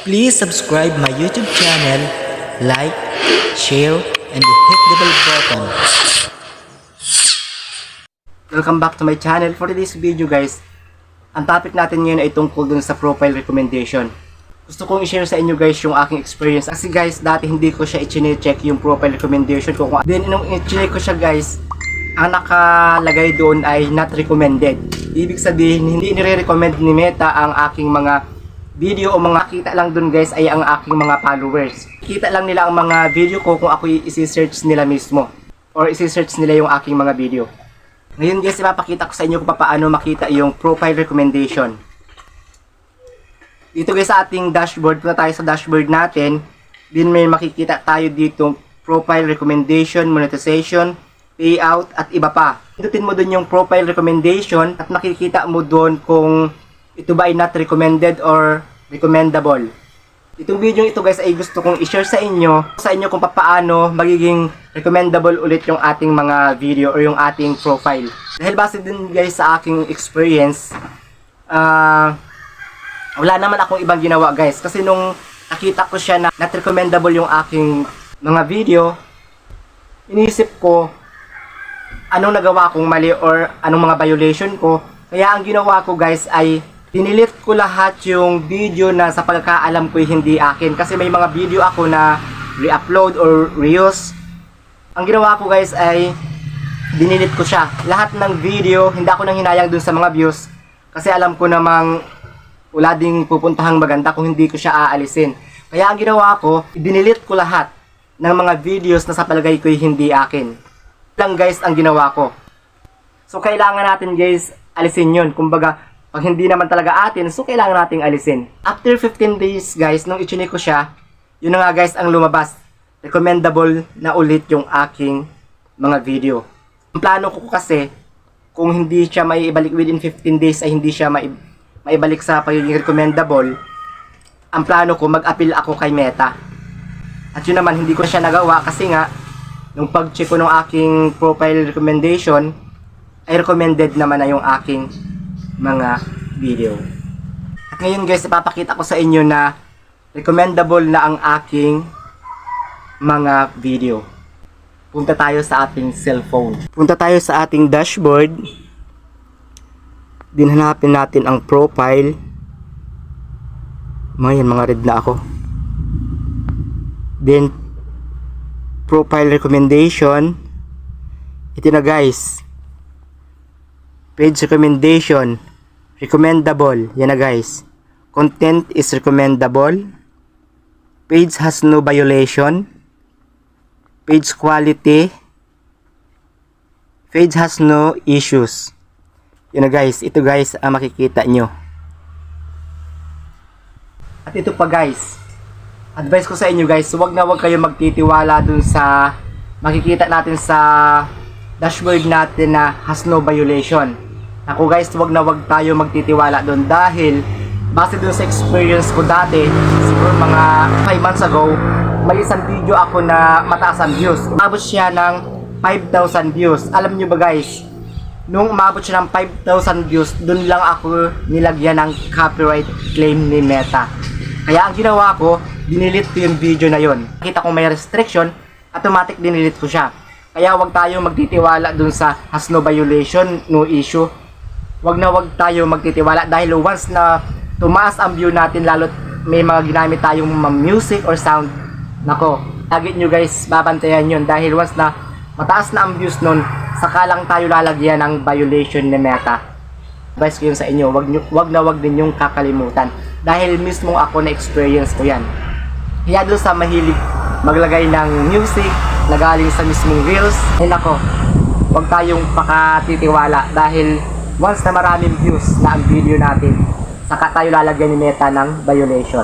Please subscribe my YouTube channel, like, share, and hit the bell button. Welcome back to my channel. For today's video guys, ang topic natin ngayon ay tungkol dun sa profile recommendation. Gusto kong i-share sa inyo guys yung aking experience. Kasi guys, dati hindi ko siya i-check yung profile recommendation ko. Then nung i-check ko siya guys, ang nakalagay doon ay not recommended. Ibig sabihin, hindi nire-recommend ni Meta ang aking mga video o mga kita lang doon guys ay ang aking mga followers. Kita lang nila ang mga video ko kung ako i-search nila mismo or i-search nila yung aking mga video. Ngayon guys, ipapakita ko sa inyo kung paano makita yung profile recommendation. Dito guys sa ating dashboard, punta tayo sa dashboard natin. Din may makikita tayo dito profile recommendation, monetization, payout at iba pa. Pindutin mo dun yung profile recommendation at makikita mo dun kung ito ba ay not recommended or recommendable. Itong video ito guys ay gusto kong i-share sa inyo kung paano magiging recommendable ulit yung ating mga video or yung ating profile. Dahil base din guys sa aking experience, wala naman akong ibang ginawa guys. Kasi nung nakita ko siya na not recommendable yung aking mga video, iniisip ko anong nagawa kong mali or anong mga violation ko. Kaya ang ginawa ko guys ay dinilit ko lahat yung video na sa pagkakaalam ko hindi akin. Kasi may mga video ako na re-upload or reuse. Ang ginawa ko guys ay dinilit ko siya. Lahat ng video, hindi ako nang hinayang dun sa mga views. Kasi alam ko namang wala ding pupuntahang maganda kung hindi ko siya aalisin. Kaya ang ginawa ko, dinilit ko lahat ng mga videos na sa palagay ko hindi akin. Lang guys ang ginawa ko. So kailangan natin guys alisin yun. Kumbaga, pag hindi naman talaga atin, so kailangan nating alisin. After 15 days guys, nung i-check ko siya, yun na nga guys ang lumabas. Recommendable na ulit yung aking mga video. Ang plano ko kasi, kung hindi siya may ibalik within 15 days ay hindi siya maibalik sa pagiging recommendable, ang plano ko mag-appeal ako kay Meta. At yun naman, hindi ko siya nagawa kasi nga, nung pag-check ko ng aking profile recommendation, ay recommended naman na yung aking mga video. At ngayon guys, ipapakita ko sa inyo na recommendable na ang aking mga video. Punta tayo sa ating cellphone. Punta tayo sa ating dashboard. Dinhanapin natin ang profile. Mga red na ako. Then profile recommendation. Ito na guys. Page recommendation, recommendable, yan na guys. Content is recommendable. Page has no violation. Page quality. Page has no issues. Yan na guys, ito guys ang makikita nyo. At ito pa guys, advice ko sa inyo guys, huwag na huwag kayo magtitiwala dun sa makikita natin sa dashboard natin na has no violation. Ako guys, wag na wag tayo magtitiwala doon dahil base doon sa experience ko dati, siguro mga 5 months ago, may isang video ako na mataas ang views. Umabot siya ng 5,000 views. Alam nyo ba guys, nung umabot siya ng 5,000 views, doon lang ako nilagyan ng copyright claim ni Meta. Kaya ang ginawa ko, dinilit ko yung video na yon. Nakita kong may restriction, automatic dinilit ko siya. Kaya wag tayo magtitiwala dun sa has no violation, no issue. Wag na wag tayo magtitiwala dahil once na tumaas ang view natin, lalo't may mga ginamit tayong music or sound, nako, lagi nyo guys babantayan yun dahil once na mataas na ang views nun, saka lang tayo lalagyan ng violation ni Meta. Advice ko yun sa inyo, wag na wag din yung kakalimutan dahil mismo ako na experience ko yan. Kaya doon sa mahilig maglagay ng music na galing sa mismong reels, ay nako, huwag tayong pakatitiwala dahil once na maraming views na ang video natin, saka tayo lalagyan ni Meta ng violation.